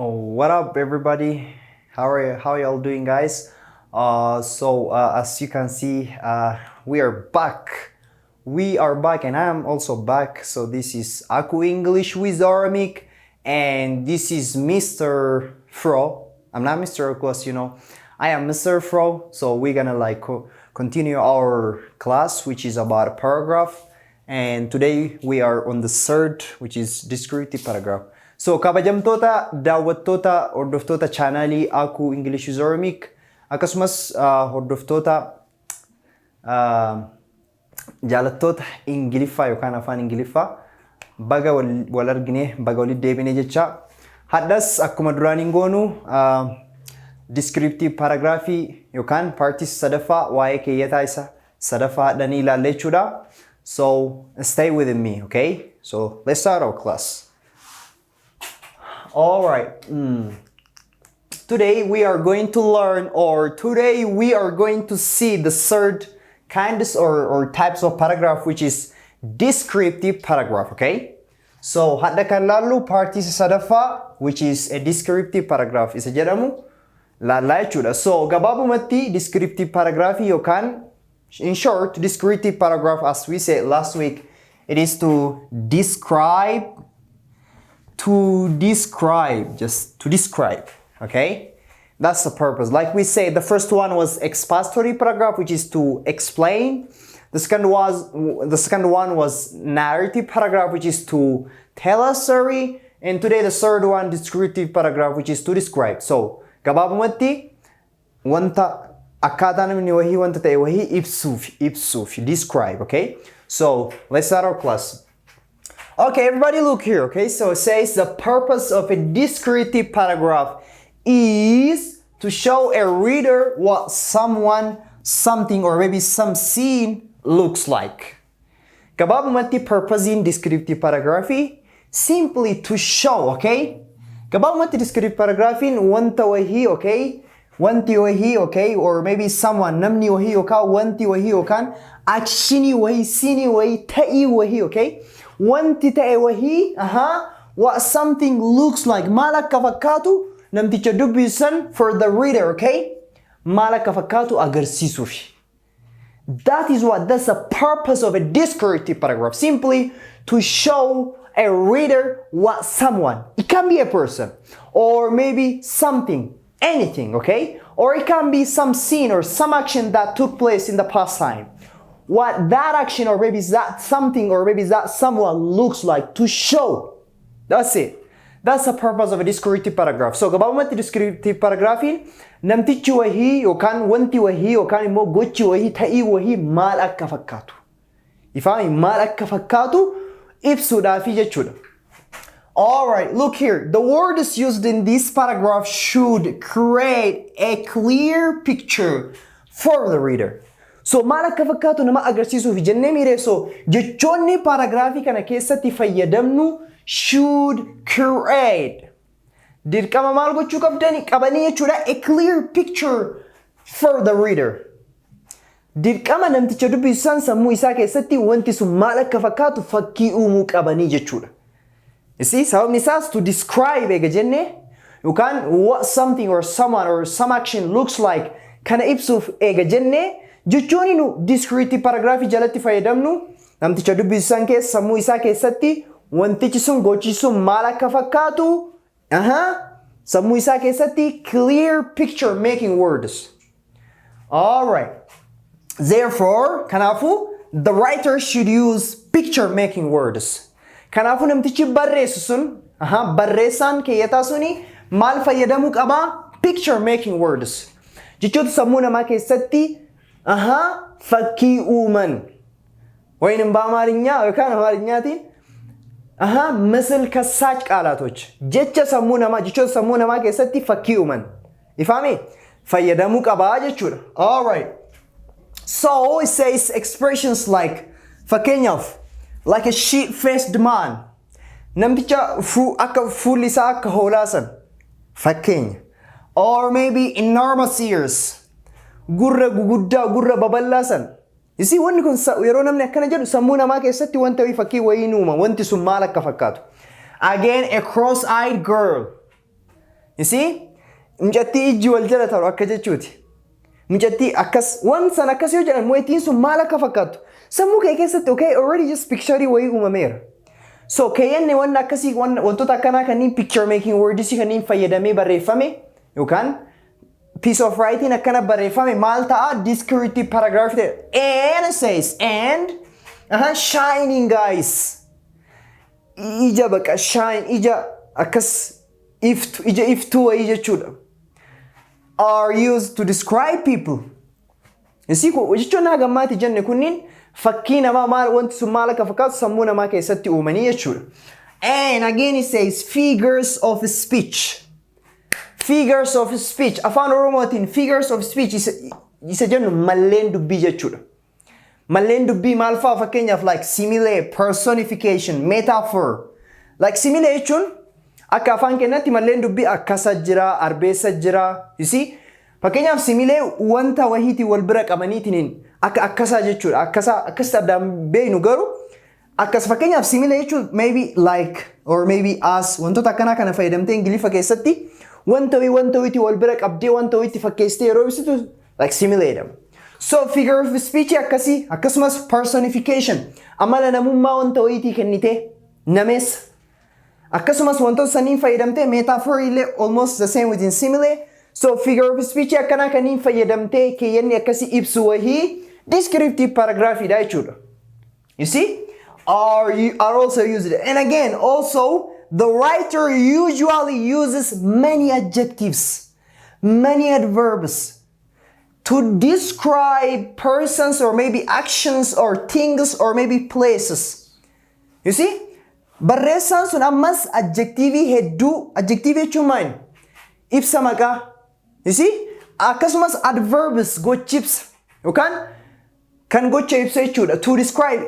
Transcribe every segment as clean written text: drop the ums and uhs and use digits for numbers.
Oh, what up, everybody? How are y'all doing, guys? As you can see, we are back. We are back, and I am also back. So this is Aku English with Oromic, and this is Mr. Fro. I'm not Mr. of course, I am Mr. Fro. So we're gonna continue our class, which is about a paragraph. And today we are on the third, which is descriptive paragraph. So kabajamtoota daawwattoota hordoftoota chaanaalii Aku English with Oromic akkasumas hordoftoota jaalattoota Ingiliffaa yookaan afaan Ingiliffaa baga wal argine baga walitti deebine jecha haddas akkuma duraan goonu descriptive paragraphii yookaan partii sadaffaa waa'ee keeyyataa isa sadaffaa hadhanii ilaalle jechuudha. So stay with me, okay? So let's start our class. All right. Today we are going to learn, or today we are going to see the third kinds or types of paragraph, which is descriptive paragraph, okay? So hadda kan laallu partii sadaffaa, which is a descriptive paragraph isa jedhamu laallaa jechuudha. So gabaabumatti descriptive paragraph yookaan in short, descriptive paragraph, as we said last week, it is to describe, just to describe, okay? That's the purpose. Like we said, the first one was expository paragraph, which is to explain. The second one was narrative paragraph, which is to tell a story. And today the third one, descriptive paragraph, which is to describe. So, gabaabumatti wanta akkaataa namni wahii wanta ta'e wahii ibsuuf describe, okay? So let's start our class. Okay, everybody look here, okay? So it says the purpose of a descriptive paragraph is to show a reader what someone, something, or maybe some scene looks like. Gabaabumatti purpose in descriptive paragraph simply to show, okay? Gabaabumatti descriptive paragraph wanta wahii, okay? Wanti wahi, okay, or maybe someone namni wahi yookaan wanti wahi yookaan actioni wahi, sini wahi, ta'i wahi, okay? Wanti ta'e wahi, what something looks like, maal akka fakkaatu namticha dubbisan for the reader, okay? Maal akka fakkaatu agarsiisuuf. That's the purpose of a descriptive paragraph, simply to show a reader what someone, it can be a person or maybe something, anything, okay? Or it can be some scene or some action that took place in the past time. What that action or maybe that something or maybe that someone looks like to show. That's it. That's the purpose of a descriptive paragraph. So gabaabumatti descriptive paragraphiin namtichi wahii yookaan wanti wahii yookaan immoo gochi wahii ta'ii wahii maal akka fakkaatu. Ifaami maal akka fakkaatu ibsuudhaafi jechuudha. Alright, look here. The words used in this paragraph should create a clear picture for the reader. So, maal akka fakkaatu nama agarsiisuuf jennee mire. So, jechoonni paragraafii kana keessatti fayyadamnu should create. Dirqama maal gochuu qabanii jechuudha, a clear picture for the reader. Dirqama namticha dubbisan sammuu isaa keessatti wanti sun maal akka fakkaatu fakkii uumuu qabanii jechuudha. You see, sababni isaas to describe ega jenne yookaan what something or someone or some action looks like kana ibsuuf ega jenne jechoonni nu descriptive paragraph jalatti fayyadamnu namticha dubbisan keessa sammuu isaa keessatti wantichi sun gochi sun maal akka fakkaatu sammuu isaa keessatti clear picture making words. Alright. Therefore, kanaafu the writer should use picture making words. Kanaafu namtichi barreessu sun, barreessaan keeyyataa suni maal fayyadamuu qaba? Picture making words. Jechoota sammuu namaa keessatti fakkii uuman. ወይንም በአማርኛ ወይካን አማርኛቲን ምስል ከሳች ቃላቶች jecha sammuu namaa jechoota sammuu namaa keessatti fakkii uuman. Ifaame fayyadamuu qaba jechuudha. All right. So it says expressions like fakkeenyaaf like a sheep-faced man. Namticha akka fuulli isaa akka hoolaa san fakkeenya. Or maybe enormous ears. Gurra guguddaa, gurra babal'aa san. You see, wanni kun yeroo namni akkana jedhu sammuu namaa keessatti wanta wayii fakkii wayii uuma wanti sun maal akka fakkaatu. Again, a cross-eyed girl. You see? Mucattii ijji wal jala ta'u akka jechuuti. Mucattii akkas waan san akkas yoo jedhan mo'etiin sun maal akka fakkaatu. Sammuu kee keessatti okay already just picture wayii uumameera. So keenni waan akkasii wantoota akkanaa kanneen picture making words kanneen fayyadamee barreeffame yookaan piece of writing akkana barreeffame maal ta'a descriptive paragraph there. And it says and shining guys. Ija baqa shine ija akkas ija iftuu wayii jechuudha. Are used to describe people. You see, jechuun hagammaati jenne kunniin fakkii namaa maal wanti sun maal akka fakkaatu sammuu namaa keessatti uumanii jechuudha. And again it says figures of speech. Figures of speech. Afaan Oromootiin figures of speech isa jennu malleen dubbii jechuudha. Malleen dubbii maal fa'a fakkeenyaaf like simile, personification, metaphor. Like simile jechuun akka afaan keenyatti malleen dubbii akkasa jira, arbeessa jira. You see? Fakkeenyaaf simile wanta wahiitii wal bira qabaniitiin akka akkasaa jechuudha. Akkas addaan beeynu garuu akkas fakkeenyaaf simile jechuun maybe like or maybe as wantoota akkanaa kana fayyadamtee Ingiliffaa keessatti wanta wayiitii wal bira qabdee wanta wayiitti fakkeessitee yeroo ibsitu like simile. So figure of speech akkasii akkasumas personification amala namummaa wanta wayiitii kennitee nameessa. Akkasumas wantoota saniin fayyadamtee metaphor illee almost the same within simile. So figure of speech akkana kaniin fayyadamtee keenni akkasii ibsu wahii descriptive paragraph dha jechuudha. You see? Are also used. And again, also the writer usually uses many adjectives, many adverbs to describe persons or maybe actions or things or maybe places. You see? Barreessaan sun ammas adjectivii hedduu adjectivii jechuun maal? Ibsa maqaa. You see? Akkasumas adverbs gochibsa yookaan kan gocha ibsa jechuudha. To describe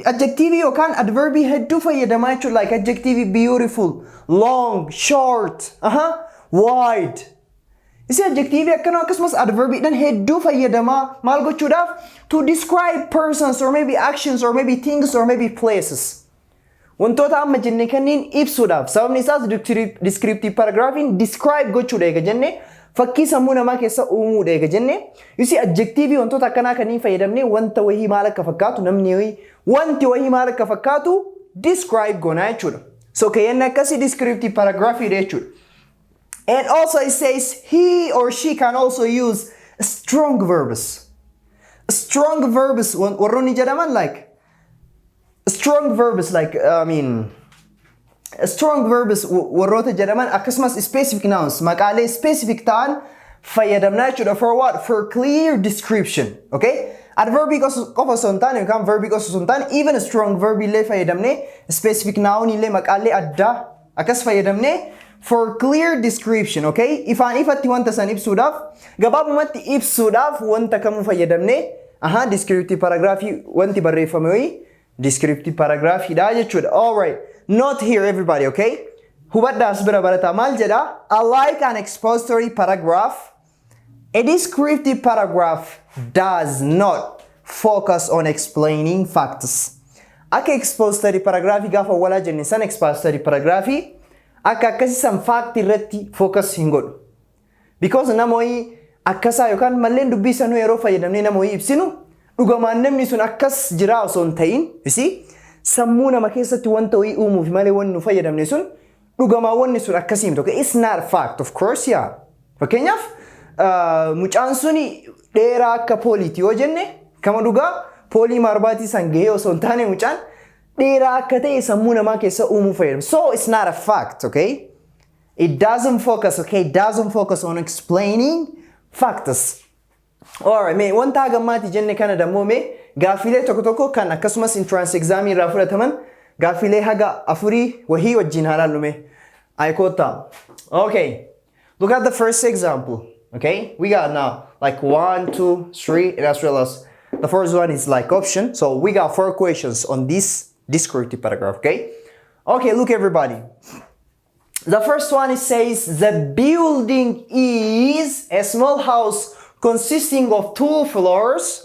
adjectivii yookaan adverbii hedduu fayyadamaa jechuudha. Like adjectivii beautiful, long, short, wide. You see adjectivii akkana akkasumas adverbiidhaan hedduu fayyadamaa maal gochuudhaaf? To describe persons or maybe actions or maybe things or maybe places. Wantoota amma jenne kanneen ibsuudhaaf sababni isaas descriptive paragraphiin describe gochuudha eega jenne fakkii sammuu namaa keessa uumuudha eega jenne. You see adjectivii wantoota akkanaa kanneen fayyadamne wanta wahii maal akka fakkaatu namni wahii wanti wahii maal akka fakkaatu describe goonaa jechuudha. So keenni akkasii descriptive paragraph jechuudha. And also it says he or she can also use strong verbs. Strong verbs warroonni jedhaman like strong verbs like strong verbs warroota jedhaman akkasumas specific nouns maqaalee specific ta'an fayyadamnaa jechuudha. For what? For clear description. Okay? Adverbii qofa osoo hin taane yookaan verbii qofa osoo hin taane even strong verb illee fayyadamnee specific noun illee maqaalee addaa akkas fayyadamnee for clear description. Okay? Ifaan ifatti wanta san ibsuudhaaf gabaabumatti ibsuudhaaf wanta kamuu fayyadamnee descriptive paragraph wanti barreeffame wayii descriptive paragraph hidhaa jechuudha. Alright, note here everybody, okay? Hubadhaas bira barataa maal jedha? Unlike an expository paragraph, a descriptive paragraph does not focus on explaining facts. Akka expository paragraph gaafa walaa jenne san expository paragraph akka akkasi san fact irratti focus hin godhu. Because namoonni akkasaa yookaan malleen dubbii sanuu yeroo fayyadamnee namoonni ibsinu dhugamaan namni sun akkas jira osoo hin ta'in, you see? Sammuu nama keessatti wanta wayii uumuuf malee wanni nu fayyadamne sun dhugamaan wanni sun akkasii miti. Okay? It's not a fact, of course, yeah. Fakkeenyaaf mucaan suni dheeraa akka pooliiti yoo jenne kama dhugaa poolii marbaatii san gahee osoo hin taane mucaan dheeraa akka ta'e sammuu namaa keessa uumuu fayyadamu. So it's not a fact, okay? It doesn't focus, okay? It doesn't focus on explaining facts. Alright, wanta hagammaati jenne kana dammoo gaafilee tokko tokko kan akkasumas entrance exam irraa fudhataman gaafilee haga afurii wahii wajjin halaallume. Aikota. Okay. Look at the first example. Okay? We got now like 1, 2, 3, and as well as the first one is like option. So we got 4 questions on this descriptive paragraph, okay? Okay, look everybody. The first one it says the building is a small house consisting of 2 floors.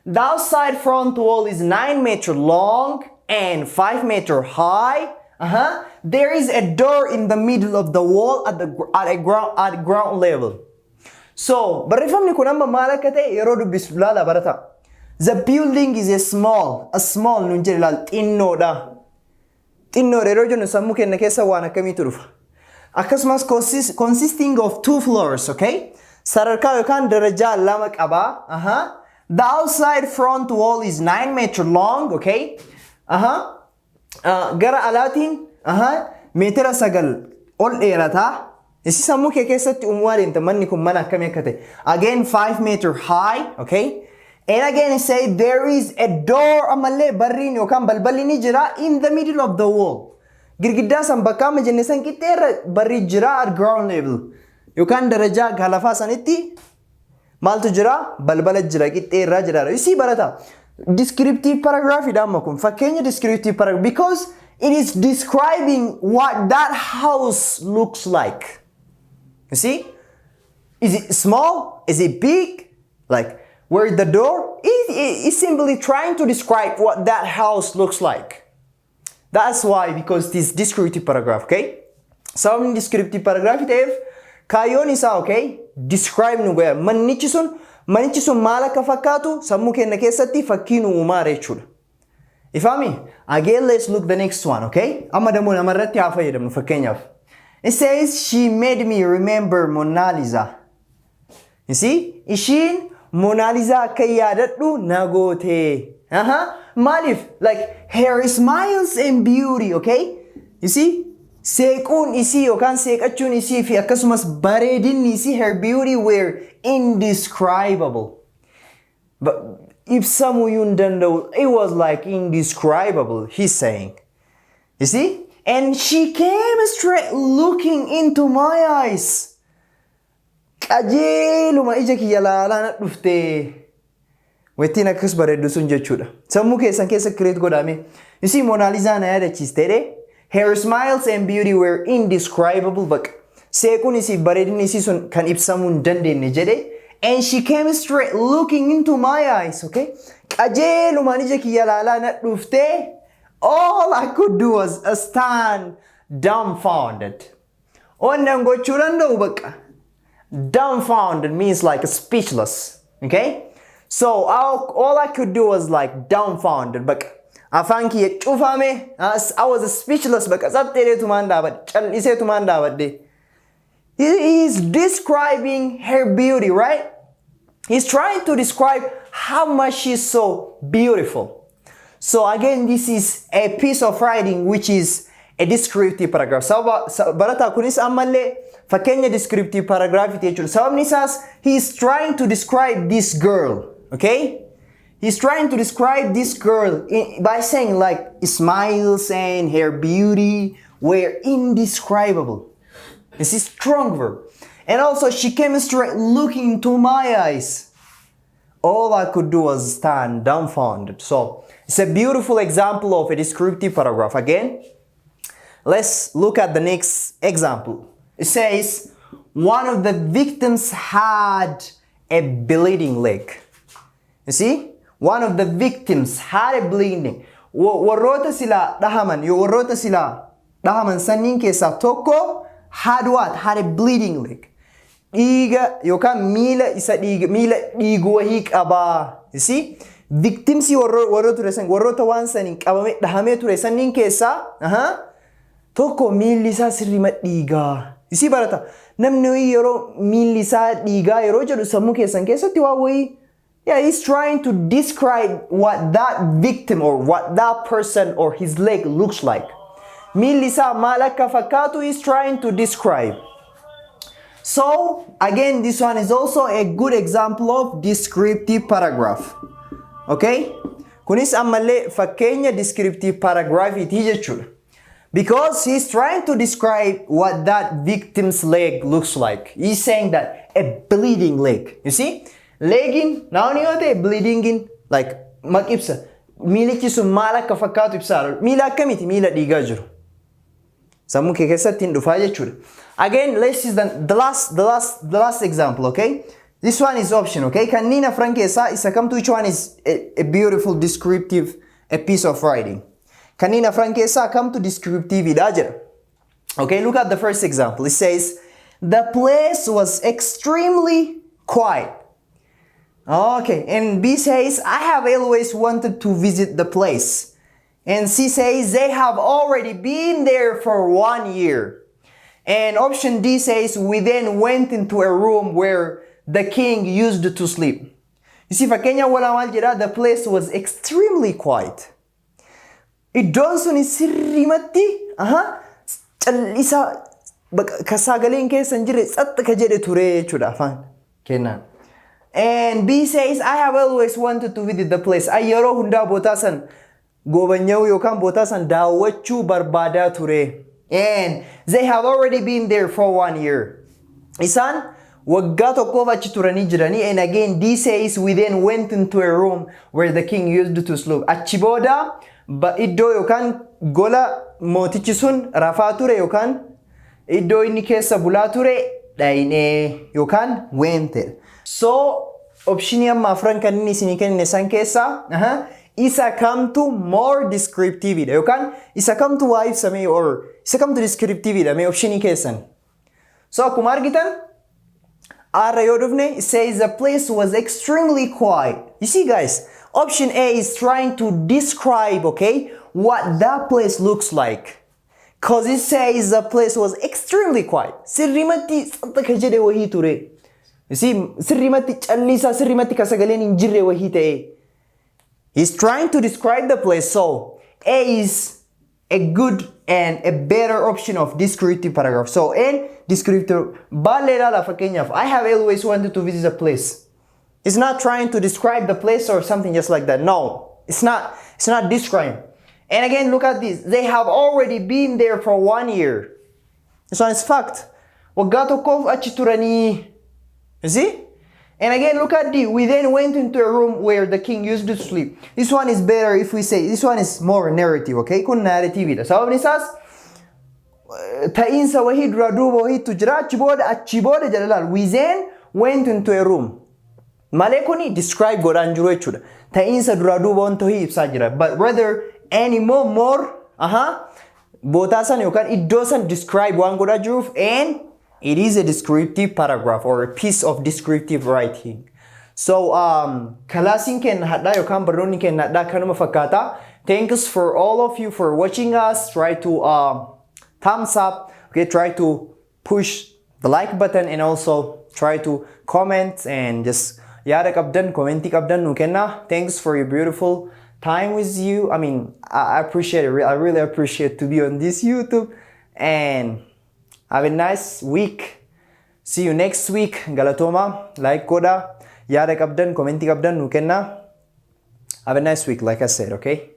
The outside front wall is 9 meters long and 5 meters high. there is a door in the middle of the wall at ground level. So, barreeffamni kun amma maal akka ta'e yeroo dubbisu laala barata. The building is a small nun jedhe laal xinnoodha. Xinnoodha yeroo jennu sammuu keenya keessa waan akkamiitu dhufa. Akkasumas consisting of 2 floors, okay? Sadarkaa yookaan darajaa lama qaba. The outside front wall is 9 meters long, okay? Gara alaatiin meetira 9 ol dheerata. Isi sammuu kee keessatti uumaa deemta manni kun mana akkamii akka ta'e. Again 5 meter high, okay? And again say there is a door ammallee barriin yookaan balballi ni jira in the middle of the wall. Girgiddaa san bakka amma jenne san qixxeerra barri jira at ground level. Yookaan darajaa galafaa sanitti maaltu jira? Balbala jira qixxeerra jira. You see barata. Descriptive paragraph idamma kun fakkeenya descriptive paragraph because it is describing what that house looks like. You see? Is it small? Is it big? Like where the door is simply trying to describe what that house looks like. That's why, because this descriptive paragraph, okay? Some descriptive paragraph itaf kayoon isa, okay? Describe nu goya manichi sun maal akka fakkaatu sammuu keenya keessatti fakkii nu uumaa jechuudha. Ifami? Again, let's look the next one, okay? Amma damoo namarratti haa fayyadamnu fakkeenyaaf. It says she made me remember Mona Lisa. You see? Ishiin Mona Lisa akka yaadadhu na goote. Malif, like her smiles and beauty, okay? You see? Seequun isii yookaan seeqachuun isii fi akkasumas bareedinni isii her beauty were indescribable. But ibsamuu hin danda'u, it was like indescribable, he's saying. You see? And she came straight looking into my eyes. Qajeeluma ija kiyya laalaa na dhufte. Wettiin akkas bareeddu sun jechuudha. Sammuu keessan keessa create godhame. You see, Mona Lisa na yaadachiiste. Her smiles and beauty were indescribable. But seequun isii bareedinni isii sun kan ibsamuu hin dandeenye jedhe. And she came straight looking into my eyes, okay? Qajeeluma ija kiyya laalaa na dhufte. All I could do was stand dumbfounded. Onnan gochuu danda'u bakka. Dumbfounded means like speechless, okay? So all I could do was like dumbfounded. Bakka afaan kiyya cufame. I was speechless bakka satteetumaan dhaabadhe. Cal'iseetumaan dhaabadhe. He is describing her beauty, right? He's trying to describe how much she's so beautiful. So again, this is a piece of writing which is a descriptive paragraph. Barata kunis ammallee fakkeenya descriptive paragraph jechuudha. Sababni isaas he is trying to describe this girl, okay? He's trying to describe this girl by saying like smiles and her beauty were indescribable. This is strong verb. And also she came straight looking into my eyes. All I could do was stand dumbfounded. So it's a beautiful example of a descriptive paragraph. Again, let's look at the next example. It says, one of the victims had a bleeding leg. You see? One of the victims had a bleeding. Warroota sila dhahaman sanniin keessaa tokko had what? Had a bleeding leg. Dhiiga yookaan miila dhiigu wahii qaba. You see? Victims warroota waan saniin qabame dhahamee ture sanniin keessaa tokko miilli isaa sirrima dhiigaa. You see barata? Namni yeroo miilli isaa dhiigaa yeroo jedhu sammuu keessan keessatti waa wayii. Yeah, he's trying to describe what that victim or what that person or his leg looks like. Miilli isaa maal akka fakkaatu he's trying to describe. So, again, this one is also a good example of descriptive paragraph. Okay? Kunis ammallee fakkeenya descriptive paragraph iti jechuudha. Because he's trying to describe what that victim's leg looks like. He's saying that a bleeding leg. You see? Legin, naani yote bleeding in like makibsa. Miilichi sun maal akka fakkaatu ibsaa. Miila akkamiti miila dhiigaa jiru. Sammuu kee keessatti hin dhufaa jechuudha. Again, let's use the last example, okay? This one is option, okay? Kanneen afran keessaa isa kamtu which one is a beautiful descriptive a piece of writing. Kanneen afran keessaa kamtu descriptive idha jedha. Okay, look at the first example. It says, the place was extremely quiet. Okay, and B says, I have always wanted to visit the place. And C says, they have already been there for 1 year. And option D says, we then went into a room where the king used to sleep. You see, fakkeenya wala maal jedha, the place was extremely quiet. Iddoon suni sirrimatti, callisa kasagaleen keessa hin jirre xaxxa ka jedhe ture jechuudha afaan kennaan. And B says, I have always wanted to visit the place. Ay yeroo hundaa bootaa san goobanya'uu yookaan bootaa san daawwachuu barbaadaa ture. And they have already been there for 1 year. Isaan waggaa tokkoof achi turanii jiranii. And again, D says, we then went into a room where the king used to sleep. Achi booda iddoo yookaan gola mootichi sun rafaa ture yookaan iddoo inni keessa bulaa ture dhayinee yookaan wente. So, option amma afran kan inni isinii kennine san keessa isa kamtu more descriptive dha yookaan isa kamtu waa ibsame or isa kamtu descriptive dha mee optionii keessan. So, akkuma argitan arra yoo dhufne it says the place was extremely quiet. You see guys, option A is trying to describe, okay, what that place looks like. Cause it says the place was extremely quiet. Sirrimatti xaxxa ka jedhe wahii ture. You see, sirrimatti callisa sirrimatti kasagaleen hin jirre wahii ta'e. He's trying to describe the place, so A is a good and a better option of descriptive paragraph. So in descriptive, baaleedha la fakkeenyaaf, I have always wanted to visit a place. It's not trying to describe the place or something just like that. No, it's not describing. And again, look at this. They have already been there for 1 year. This one is fact. Waggaa tokkoof achi turanii. You see? And again, look at D. We then went into a room where the king used to sleep. This one is better if we say, this one is more narrative, okay? Kun narrative dha. Sababni isaas ta'iinsa wahii dura duuba wahiitu jira. Achi booda jedha. We then went into a room. Malee kuni describe godhaan jiru jechuudha. Ta'iinsa dura duuba wanta wahii ibsaa jira. But rather, any more, bootaa san yookaan iddoo san describe waan godhaa jiruuf, and it is a descriptive paragraph or a piece of descriptive writing. So, kalaasiin kenna hadhaa yookaan barnoonni kenna hadhaa kanuma fakkaata. Thanks for all of you for watching us. Try to thumbs up. Okay, try to push the like button and also try to comment and just yaada qabdan, commentii qabdan nu kenna. Thanks for your beautiful time with you. I mean, I appreciate it. I really appreciate to be on this YouTube. And have a nice week. See you next week. Galatoma, like koda, yaada qabdan, commentii qabdan nu kenna. Have a nice week, like I said, okay?